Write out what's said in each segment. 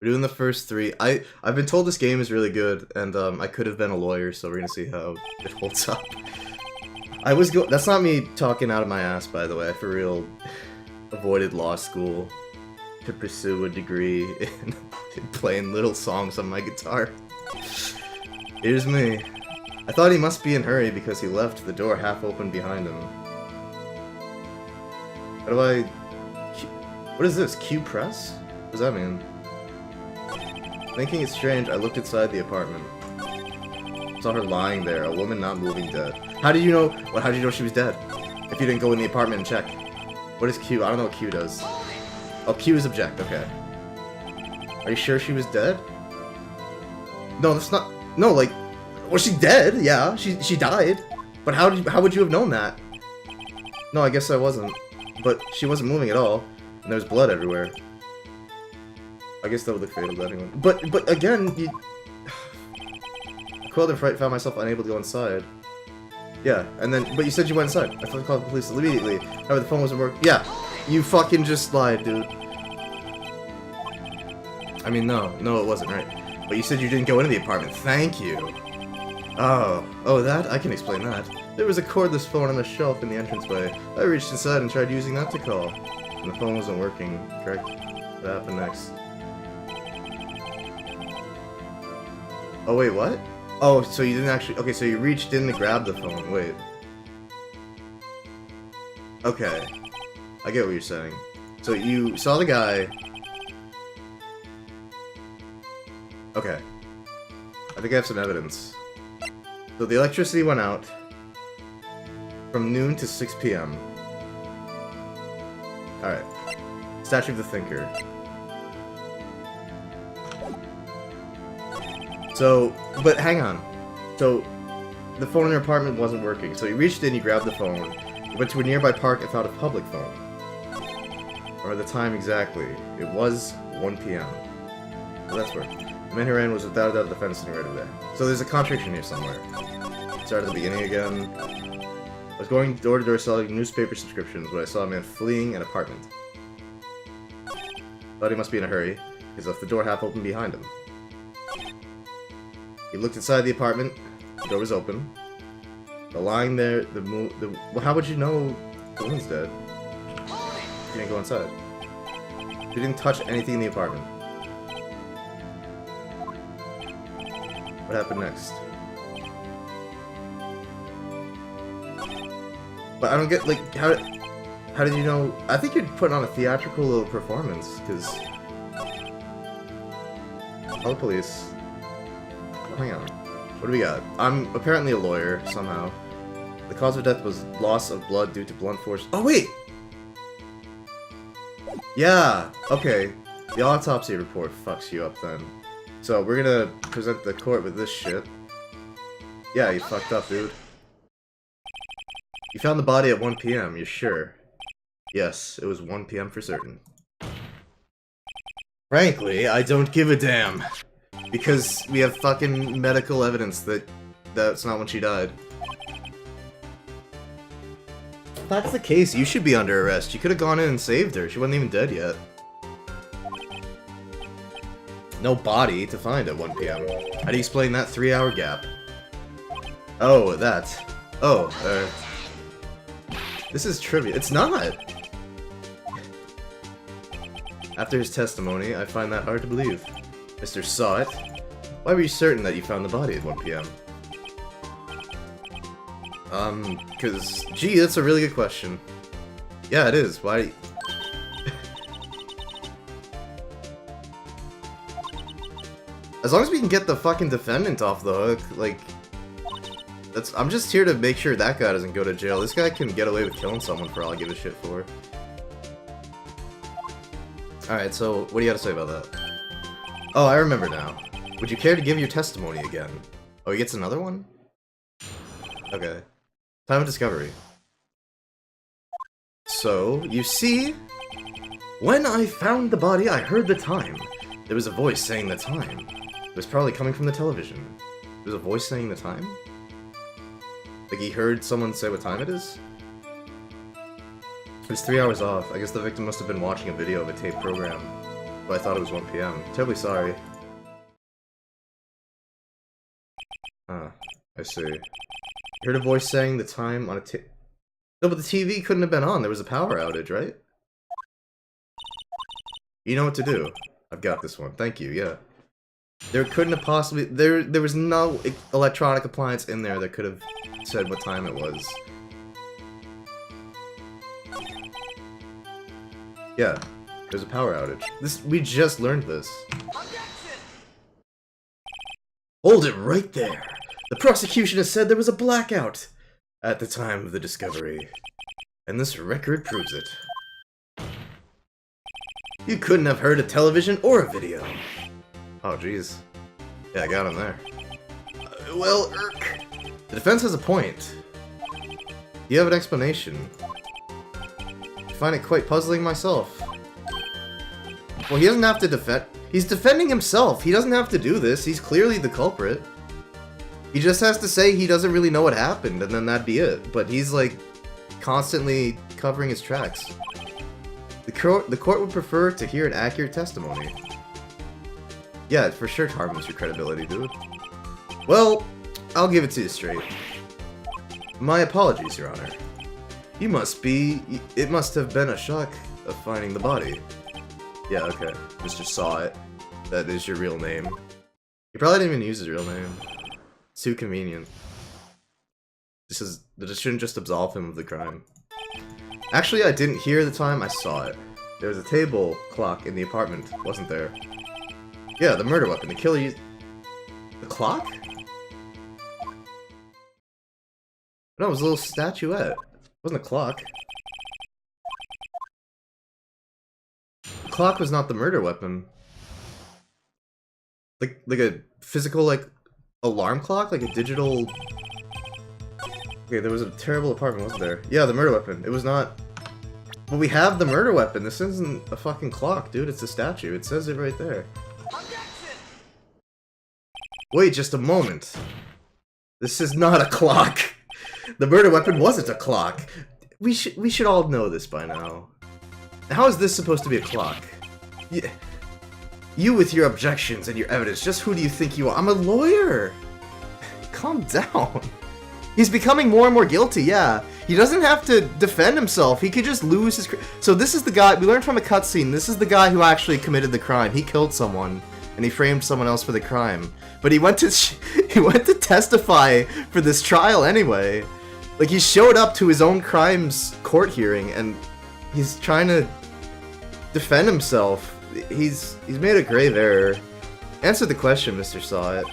We're doing the first three. I've been told this game is really good, and I could have been a lawyer, so we're gonna see how it holds up. That's not me talking out of my ass, by the way. I for real avoided law school to pursue a degree in playing little songs on my guitar. Here's me. I thought he must be in a hurry because he left the door half open behind him. How do I... What is this? Q press? What does that mean? Thinking it's strange, I looked inside the apartment. Saw her lying there, a woman not moving, dead. How did you know? How did you know she was dead? If you didn't go in the apartment and check. What is Q? I don't know what Q does. Oh, Q is object. Okay. Are you sure she was dead? No, that's not. No, like, was she dead? Yeah, she died. But how would you have known that? No, I guess I wasn't. But she wasn't moving at all, and there was blood everywhere. I guess that would look fatal to anyone. But again, you... Quelled in fright, found myself unable to go inside. Yeah, and then, but you said you went inside. I thought I called the police immediately. However, the phone wasn't working. Yeah, you fucking just lied, dude. I mean, no, it wasn't, right? But you said you didn't go into the apartment. Thank you. Oh, that? I can explain that. There was a cordless phone on the shelf in the entranceway. I reached inside and tried using that to call. And the phone wasn't working, correct? What happened next? Oh, wait, what? Oh, so you didn't actually... Okay, so you reached in to grab the phone. Wait. Okay. I get what you're saying. So you saw the guy... Okay. I think I have some evidence. So the electricity went out from noon to 6 p.m. Alright. Statue of the Thinker. So, but hang on. So, the phone in your apartment wasn't working, so you reached in, you grabbed the phone, you went to a nearby park and found a public phone. Or the time exactly. It was 1 p.m. So that's where. The man who ran was without a doubt the fence right over there. So there's a contradiction here somewhere. Start at the beginning again. I was going door to door selling newspaper subscriptions when I saw a man fleeing an apartment. Thought he must be in a hurry, because left the door half open behind him. He looked inside the apartment, the door was open. The lying there, well, how would you know the woman's dead? You didn't go inside. You didn't touch anything in the apartment. What happened next? But I don't get, like, how did you know? I think you're putting on a theatrical little performance, because... Call the police. Hang on. What do we got? I'm apparently a lawyer, somehow. The cause of death was loss of blood due to blunt force. Oh, wait! Yeah! Okay. The autopsy report fucks you up, then. So, we're gonna present the court with this shit. Yeah, you fucked up, dude. You found the body at 1 p.m., you're sure? Yes, it was 1 p.m. for certain. Frankly, I don't give a damn. Because we have fucking medical evidence that that's not when she died. If that's the case, you should be under arrest. You could have gone in and saved her. She wasn't even dead yet. No body to find at 1 p.m. How do you explain that 3-hour gap? Oh, that. Oh, this is trivia. It's not! After his testimony, I find that hard to believe. Mr. Saw It. Why were you certain that you found the body at 1 p.m.? Cause... Gee, that's a really good question. Yeah, it is. Why... As long as we can get the fucking defendant off the hook, like... I'm just here to make sure that guy doesn't go to jail. This guy can get away with killing someone for all I give a shit for. Alright, so what do you gotta say about that? Oh, I remember now. Would you care to give your testimony again? Oh, he gets another one? Okay. Time of discovery. So, you see? When I found the body, I heard the time. There was a voice saying the time. It was probably coming from the television. There was a voice saying the time? Like he heard someone say what time it is? It was 3 hours off. I guess the victim must have been watching a video of a taped program. But I thought it was 1 PM. Terribly sorry. Ah, I see. I heard a voice saying the time on a No, but the TV couldn't have been on. There was a power outage, right? You know what to do. I've got this one. Thank you, yeah. There couldn't have possibly... There was no electronic appliance in there that could have said what time it was. Yeah, there's a power outage. We just learned this. Hold it right there! The prosecution has said there was a blackout at the time of the discovery. And this record proves it. You couldn't have heard a television or a video. Oh, jeez. Yeah, I got him there. Well, the defense has a point. You have an explanation. I find it quite puzzling myself. Well, he doesn't have to defend... He's defending himself. He doesn't have to do this. He's clearly the culprit. He just has to say he doesn't really know what happened, and then that'd be it. But he's, like, constantly covering his tracks. The court would prefer to hear an accurate testimony. Yeah, for sure harms your credibility, dude. Well, I'll give it to you straight. My apologies, Your Honor. It must have been a shock of finding the body. Yeah, okay. Mr. Saw It. That is your real name. He probably didn't even use his real name. It's too convenient. This shouldn't just absolve him of the crime. Actually, I didn't hear the time, I saw it. There was a table clock in the apartment, wasn't there? Yeah, the murder weapon. The killer used... The clock? No, it was a little statuette. It wasn't a clock. The clock was not the murder weapon. Like a physical, like, alarm clock? Like a digital... Okay, there was a terrible apartment, wasn't there? Yeah, the murder weapon. It was not... But we have the murder weapon. This isn't a fucking clock, dude. It's a statue. It says it right there. Wait just a moment. This is not a clock. The murder weapon wasn't a clock. We should all know this by now. How is this supposed to be a clock? Yeah. You with your objections and your evidence, just who do you think you are? I'm a lawyer! Calm down. He's becoming more and more guilty, yeah. He doesn't have to defend himself, he could just lose his... So this is the guy, we learned from a cutscene, this is the guy who actually committed the crime. He killed someone, and he framed someone else for the crime. But he went to testify for this trial anyway. Like, he showed up to his own crime's court hearing, and he's trying to defend himself. He's made a grave error. Answer the question, Mr. Saw It.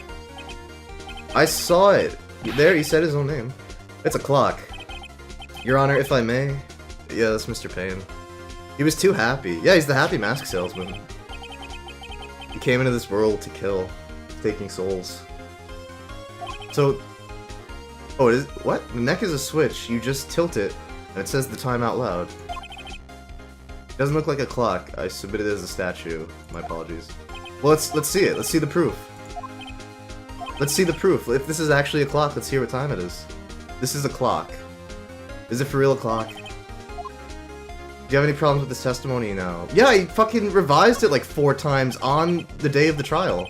I saw it. There, he said his own name. It's a clock. Your Honor, if I may. Yeah, that's Mr. Payne. He was too happy. Yeah, he's the happy mask salesman. He came into this world to kill, taking souls. So... Oh, it is... What? The neck is a switch. You just tilt it, and it says the time out loud. It doesn't look like a clock. I submitted it as a statue. My apologies. Well, let's see it. Let's see the proof. Let's see the proof. If this is actually a clock, let's hear what time it is. This is a clock. Is it for real a clock? Do you have any problems with this testimony now? Yeah, he fucking revised it like 4 times on the day of the trial.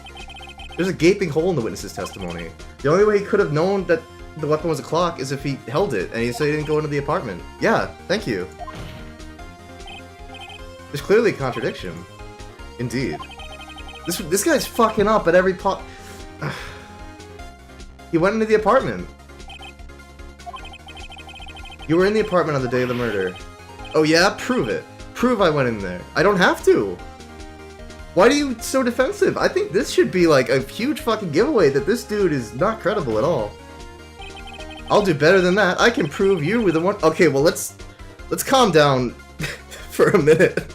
There's a gaping hole in the witness's testimony. The only way he could have known that the weapon was a clock is if he held it, and he said he didn't go into the apartment. Yeah, thank you. There's clearly a contradiction. Indeed. This guy's fucking up at every pot. He went into the apartment. You were in the apartment on the day of the murder. Oh yeah? Prove it. Prove I went in there. I don't have to. Why are you so defensive? I think this should be like a huge fucking giveaway that this dude is not credible at all. I'll do better than that. I can prove you were the one. Okay, well let's calm down for a minute.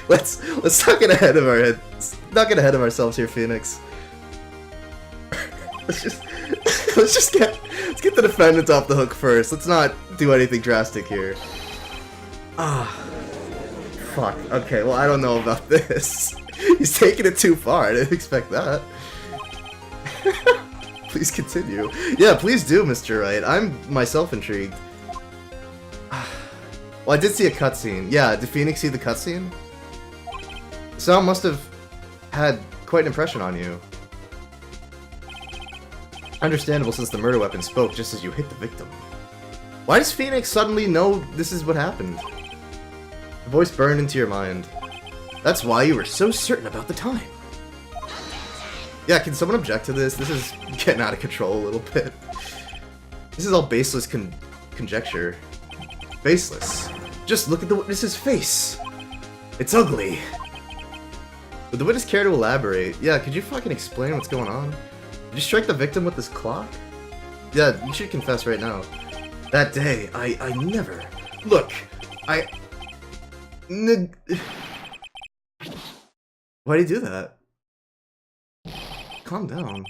Let's not get ahead of our head. Not get ahead of ourselves here, Phoenix. let's get the defendant off the hook first. Let's not do anything drastic here. Ah, fuck. Okay, well I don't know about this. He's taking it too far. I didn't expect that. Please continue. Yeah, please do, Mr. Wright. I'm myself intrigued. Well, I did see a cutscene. Yeah, did Phoenix see the cutscene? Sound must have had quite an impression on you. Understandable since the murder weapon spoke just as you hit the victim. Why does Phoenix suddenly know this is what happened? The voice burned into your mind. That's why you were so certain about the time. Yeah, can someone object to this? This is getting out of control a little bit. This is all baseless conjecture. Baseless. Just look at the witness's face. It's ugly. Would the witness care to elaborate? Yeah, could you fucking explain what's going on? Did you strike the victim with this clock? Yeah, you should confess right now. That day, I never... Look, Why'd he do that? Calm down.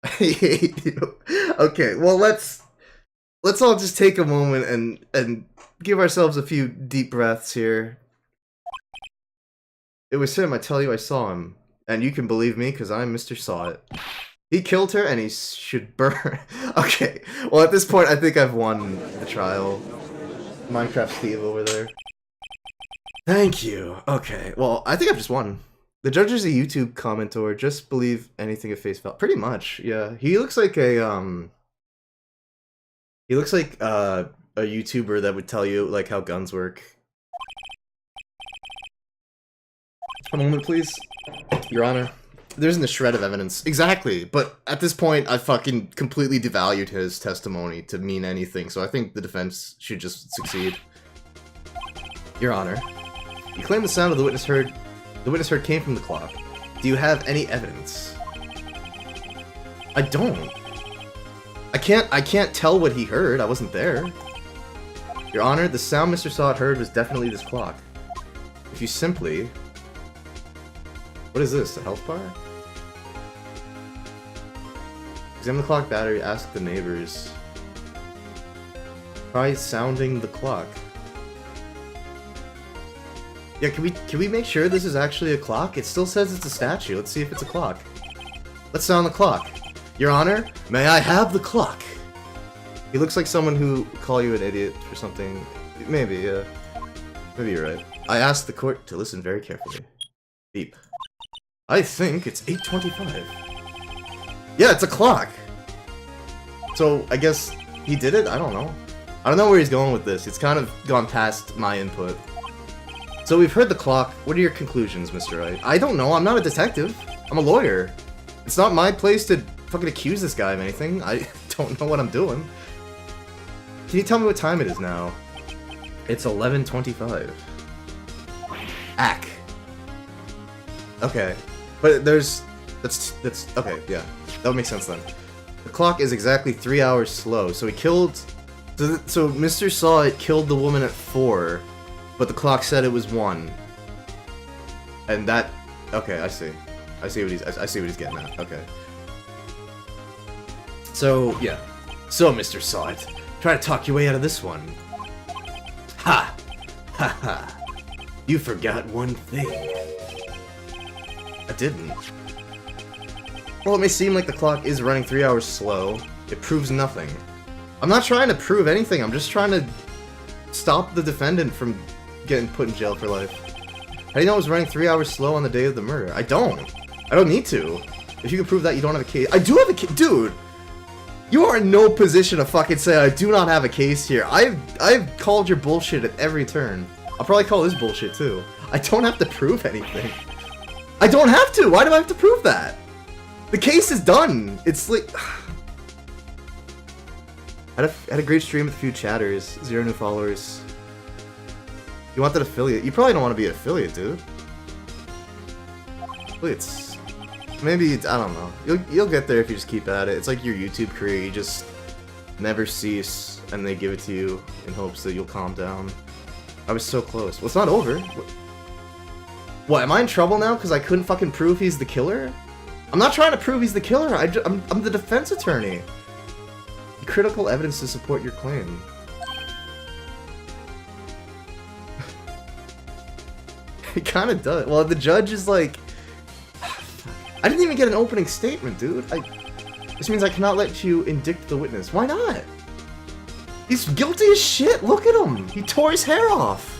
I hate you. Okay, well let's all just take a moment and give ourselves a few deep breaths here. It was him, I tell you I saw him. And you can believe me, because I'm Mr. Saw It. He killed her, and he should burn. Okay, well at this point I think I've won the trial. Minecraft Steve over there. Thank you. Okay, well I think I've just won. The judge is a YouTube commenter. Just believe anything at face value. Pretty much, yeah. He looks like a He looks like a YouTuber that would tell you like how guns work. A moment, please. Your Honor. There isn't a shred of evidence. Exactly, but at this point, I fucking completely devalued his testimony to mean anything, so I think the defense should just succeed. Your Honor, you claim the sound of the witness heard came from the clock. Do you have any evidence? I don't. I can't tell what he heard. I wasn't there. Your Honor, the sound Mr. Saw It heard was definitely this clock. If you simply... What is this, a health bar? Examine the clock battery, ask the neighbors. Try sounding the clock. Yeah, can we make sure this is actually a clock? It still says it's a statue. Let's see if it's a clock. Let's sound the clock. Your Honor, may I have the clock? He looks like someone who would call you an idiot for something. Maybe, yeah. Maybe you're right. I asked the court to listen very carefully. Beep. I think it's 8:25. Yeah, it's a clock! So, I guess he did it? I don't know. I don't know where he's going with this. It's kind of gone past my input. So we've heard the clock. What are your conclusions, Mr. Wright? I don't know. I'm not a detective. I'm a lawyer. It's not my place to fucking accuse this guy of anything. I don't know what I'm doing. Can you tell me what time it is now? It's 11:25. Ack. Okay. But that's okay, yeah. That would make sense then. The clock is exactly 3 hours slow, so he killed... So Mr. Saw It killed the woman at 4, but the clock said it was 1. And that... Okay, I see. I see what he's getting at. Okay. So, yeah. So, Mr. Saw It, try to talk your way out of this one. Ha! Ha ha! You forgot one thing. I didn't. Well, it may seem like the clock is running 3 hours slow. It proves nothing. I'm not trying to prove anything, I'm just trying to stop the defendant from getting put in jail for life. How do you know it was running 3 hours slow on the day of the murder? I don't need to. If you can prove that, you don't have a case. I do have a case! Dude! You are in no position to fucking say I do not have a case here. I've called your bullshit at every turn. I'll probably call this bullshit too. I don't have to prove anything. I don't have to! Why do I have to prove that? The case is done! It's like... Had a great stream with a few chatters. 0 new followers. You want that affiliate? You probably don't want to be an affiliate, dude. Affiliates... Maybe, I don't know. You'll get there if you just keep at it. It's like your YouTube career. You just never cease, and they give it to you in hopes that you'll calm down. I was so close. Well, it's not over. What, am I in trouble now because I couldn't fucking prove he's the killer? I'm not trying to prove he's the killer, I'm the defense attorney. Critical evidence to support your claim. It kinda does. Well, the judge is like... I didn't even get an opening statement, dude. This means I cannot let you indict the witness. Why not? He's guilty as shit, look at him! He tore his hair off!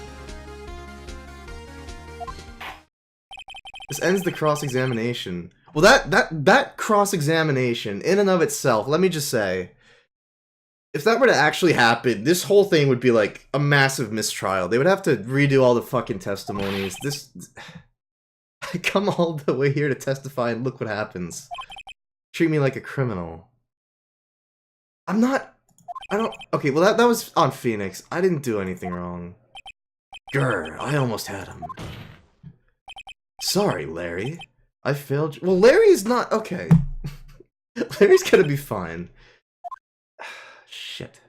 This ends the cross-examination. Well, that cross-examination, in and of itself, let me just say, if that were to actually happen, this whole thing would be like a massive mistrial. They would have to redo all the fucking testimonies. This... I come all the way here to testify and look what happens. Treat me like a criminal. I'm not... I don't... Okay, well that was on Phoenix. I didn't do anything wrong. Grr, I almost had him. Sorry, Larry. I failed you. Well, Larry's not... Okay. Larry's gonna be fine. Shit.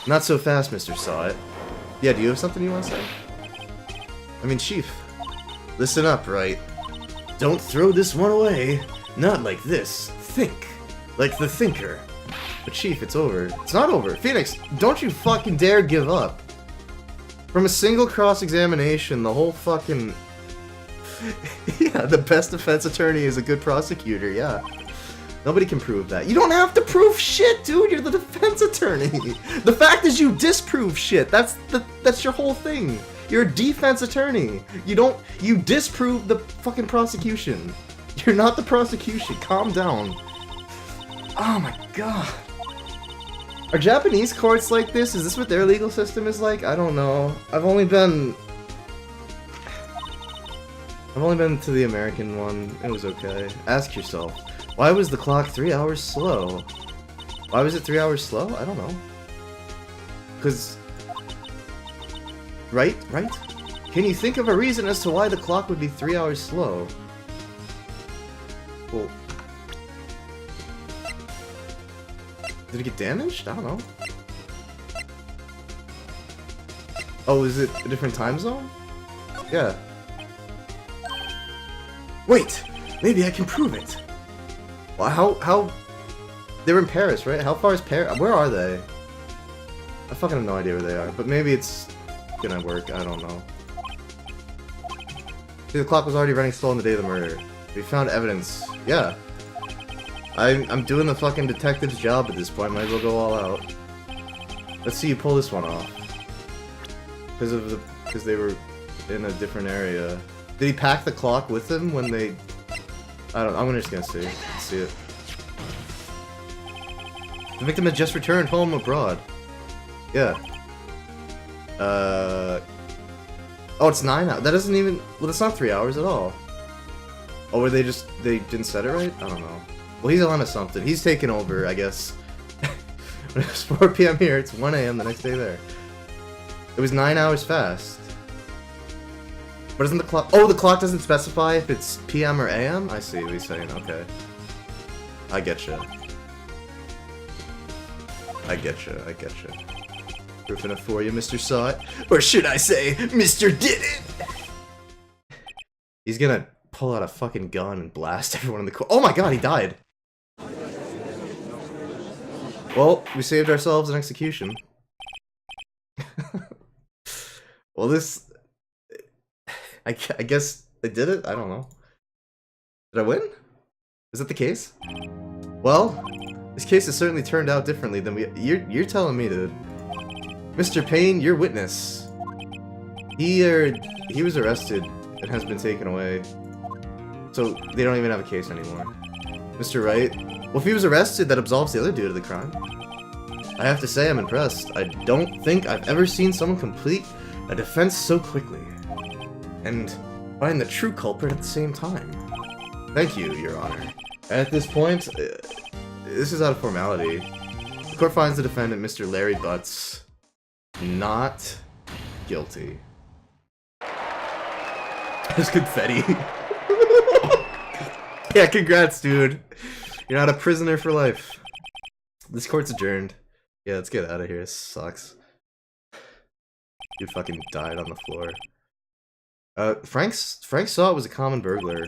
Not so fast, Mr. Saw-It. Yeah, do you have something you want to say? I mean, Chief. Listen up, Wright. Don't throw this one away. Not like this. Think. Like the thinker. But Chief, it's over. It's not over. Phoenix, don't you fucking dare give up. From a single cross-examination, the whole fucking... Yeah, the best defense attorney is a good prosecutor, yeah. Nobody can prove that. You don't have to prove shit, dude! You're the defense attorney! The fact is you disprove shit! That's your whole thing! You're a defense attorney! You disprove the fucking prosecution! You're not the prosecution, calm down. Oh my god. Are Japanese courts like this? Is this what their legal system is like? I don't know. I've only been to the American one. It was okay. Ask yourself, why was the clock 3 hours slow? Why was it 3 hours slow? I don't know. Cause... Right? Can you think of a reason as to why the clock would be 3 hours slow? Well... Did it get damaged? I don't know. Oh, is it a different time zone? Yeah. Wait! Maybe I can prove it! Well, how... They're in Paris, right? How far is Paris? Where are they? I fucking have no idea where they are, but maybe it's gonna work, I don't know. See, the clock was already running slow on the day of the murder. We found evidence. Yeah. I'm doing the fucking detective's job at this point, might as well go all out. Let's see you pull this one off. Because they were in a different area. Did he pack the clock with him when they... I'm just gonna see. Let's see it. The victim had just returned home abroad. Yeah. Oh, it's 9 hours. That doesn't even... Well, that's not 3 hours at all. Oh, they didn't set it right? I don't know. Well, he's on to something. He's taking over, I guess. When it was 4 PM here, it's 1 AM the next day there. It was 9 hours fast. But isn't the clock... Oh, the clock doesn't specify if it's PM or AM? I see what he's saying, okay. I getcha. I getcha. Proof enough for you, Mr. Saw-It. Or should I say, Mr. Did It! He's gonna pull out a fucking gun and blast everyone in the court. Oh my god, he died! Well, we saved ourselves an execution. Well, this... I guess I did it? I don't know. Did I win? Is that the case? Well, this case has certainly turned out differently than you're telling me, dude. Mr. Payne, your witness. He was arrested and has been taken away. So, they don't even have a case anymore. Mr. Wright? Well, if he was arrested, that absolves the other dude of the crime. I have to say, I'm impressed. I don't think I've ever seen someone complete a defense so quickly. And find the true culprit at the same time. Thank you, Your Honor. At this point, this is out of formality. The court finds the defendant, Mr. Larry Butts, not guilty. There's confetti. Yeah, congrats, dude. You're not a prisoner for life. This court's adjourned. Yeah, let's get out of here. This sucks. You fucking died on the floor. Frank saw it was a common burglar.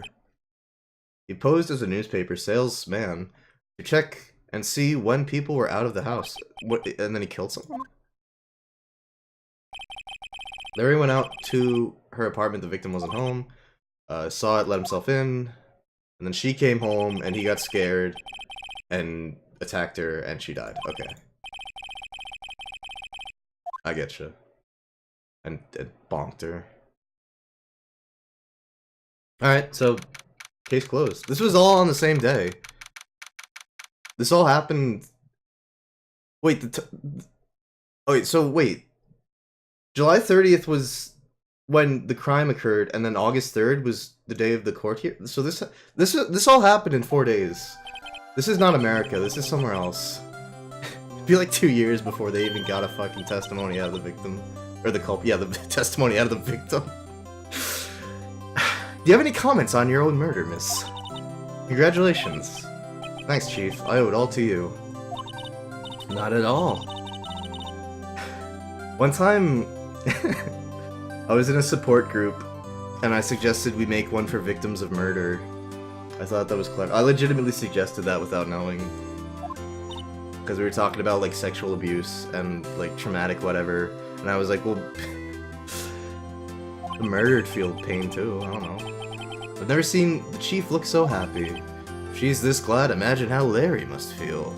He posed as a newspaper salesman to check and see when people were out of the house. And then he killed someone? Larry went out to her apartment, the victim wasn't home. Saw it, let himself in. And then she came home and he got scared and attacked her and she died. Okay. I getcha. And bonked her. Alright, so case closed. This was all on the same day. This all happened... Wait, oh wait, so wait. July 30th was when the crime occurred, and then August 3rd was the day of the court here? So this all happened in 4 days. This is not America, this is somewhere else. It'd be like 2 years before they even got a fucking testimony out of the victim. Or the culprit. Yeah, the testimony out of the victim. Do you have any comments on your own murder, miss? Congratulations. Thanks, Chief. I owe it all to you. Not at all. One time, I was in a support group, and I suggested we make one for victims of murder. I thought that was clever. I legitimately suggested that without knowing. Because we were talking about, like, sexual abuse and, like, traumatic whatever. And I was like, well, the murdered feel pain too, I don't know. I've never seen the Chief look so happy. If she's this glad, imagine how Larry must feel.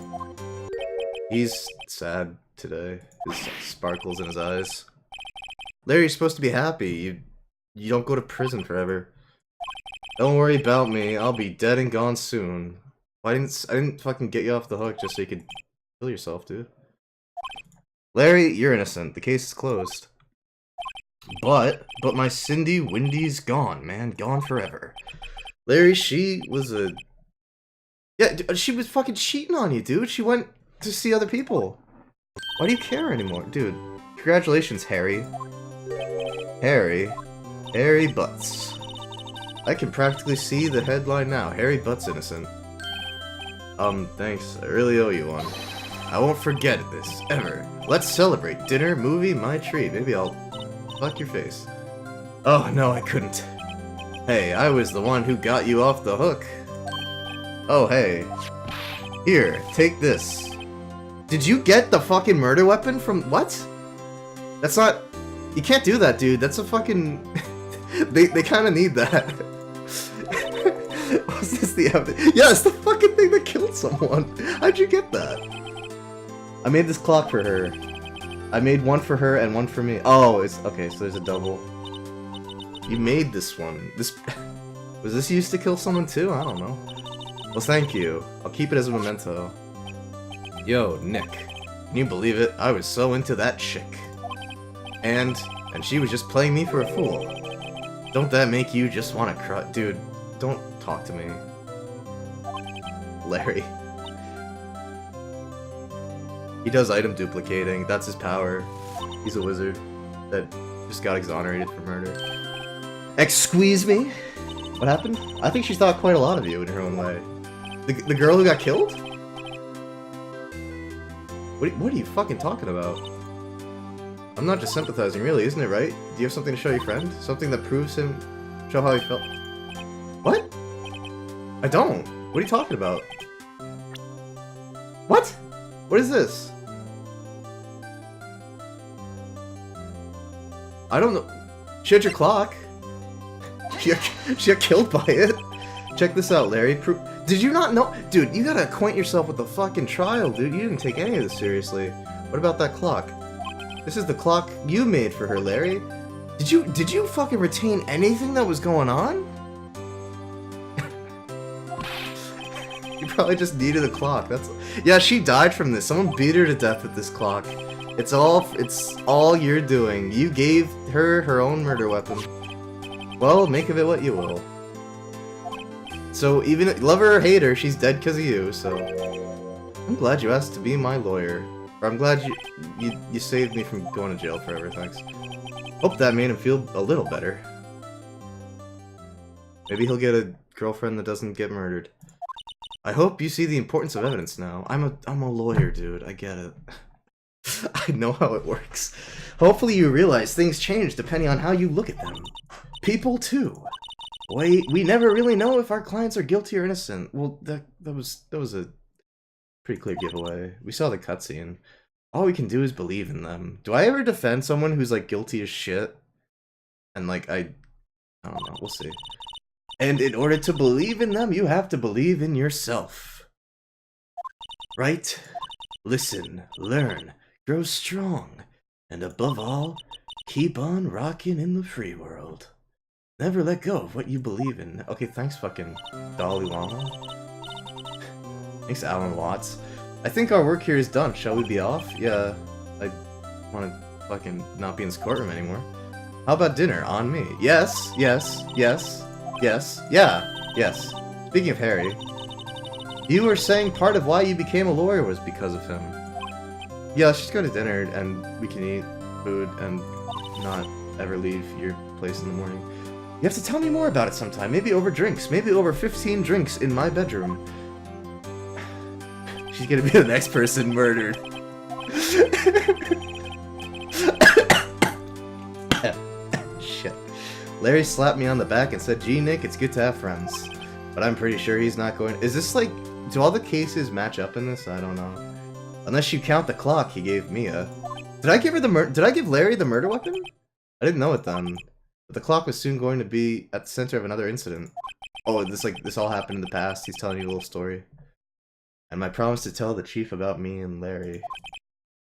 He's sad today. His sparkles in his eyes. Larry's supposed to be happy. You don't go to prison forever. Don't worry about me, I'll be dead and gone soon. I didn't fucking get you off the hook just so you could kill yourself, dude. Larry, you're innocent. The case is closed. But my Cindy Windy's gone, man. Gone forever. Larry, she was a... Yeah, she was fucking cheating on you, dude. She went to see other people. Why do you care anymore? Dude, congratulations, Harry. Harry Butts. I can practically see the headline now. Harry Butts innocent. Thanks. I really owe you one. I won't forget this, ever. Let's celebrate. Dinner, movie, my treat. Maybe I'll fuck your face. Oh, no, I couldn't. Hey, I was the one who got you off the hook. Oh, hey. Here, take this. Did you get the fucking murder weapon from... What? That's not... You can't do that, dude. That's a fucking... they kind of need that. Was this the evidence? Yeah, it's the fucking thing that killed someone. How'd you get that? I made this clock for her. I made one for her and one for me. Oh, it's... Okay, so there's a double. You made this one. This... Was this used to kill someone too? I don't know. Well, thank you. I'll keep it as a memento. Yo, Nick. Can you believe it? I was so into that chick. And she was just playing me for a fool. Don't that make you just want to cry? Dude, don't talk to me. Larry. He does item duplicating. That's his power. He's a wizard that just got exonerated for murder. Excuse me? What happened? I think she thought quite a lot of you in her own way. The girl who got killed? What are you fucking talking about? I'm not just sympathizing, really, isn't it right? Do you have something to show your friend? Something that proves him... Show how he felt? What? I don't. What are you talking about? What? What is this? I don't know. She had your clock. She got killed by it. Check this out, Larry. Did you not know? Dude, you gotta acquaint yourself with the fucking trial, dude. You didn't take any of this seriously. What about that clock? This is the clock you made for her, Larry. Did you fucking retain anything that was going on? You probably just needed a clock. Yeah, she died from this. Someone beat her to death with this clock. It's all you're doing. You gave her her own murder weapon. Well, make of it what you will. So even love her or hate her, she's dead because of you. So I'm glad you asked to be my lawyer. Or I'm glad you saved me from going to jail forever. Thanks. Hope that made him feel a little better. Maybe he'll get a girlfriend that doesn't get murdered. I hope you see the importance of evidence now. I'm a lawyer, dude. I get it. I know how it works. Hopefully you realize things change depending on how you look at them. People too. We never really know if our clients are guilty or innocent. Well, that was a pretty clear giveaway. We saw the cutscene. All we can do is believe in them. Do I ever defend someone who's like guilty as shit? And like I don't know. We'll see. And in order to believe in them, you have to believe in yourself. Right? Listen, learn, grow strong, and above all, keep on rocking in the free world. Never let go of what you believe in. Okay, thanks fucking Dolly Llama. Thanks Alan Watts. I think our work here is done. Shall we be off? Yeah, I want to fucking not be in this courtroom anymore. How about dinner? On me. Yes, yes, yes, yes, yeah, yes. Speaking of Harry, you were saying part of why you became a lawyer was because of him. Yeah, let's just go to dinner and we can eat food and not ever leave your place in the morning. You have to tell me more about it sometime. Maybe over drinks. Maybe over 15 drinks in my bedroom. She's gonna be the next person murdered. Shit. Larry slapped me on the back and said, "Gee, Nick, it's good to have friends." But I'm pretty sure he's not going... Is this like... Do all the cases match up in this? I don't know. Unless you count the clock he gave Mia. Did I give her the Did I give Larry the murder weapon? I didn't know it then. But the clock was soon going to be at the center of another incident. Oh, this all happened in the past. He's telling you a little story. And my promise to tell the chief about me and Larry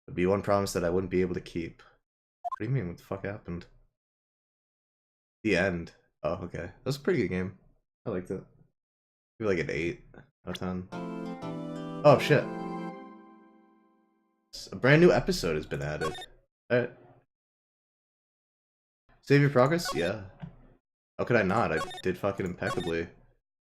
would be one promise that I wouldn't be able to keep. What do you mean? What the fuck happened? The end. Oh, okay. That was a pretty good game. I liked it. Maybe like an 8 out of 10. Oh, shit. A brand new episode has been added. Alright. Save your progress? Yeah. How could I not? I did fucking impeccably.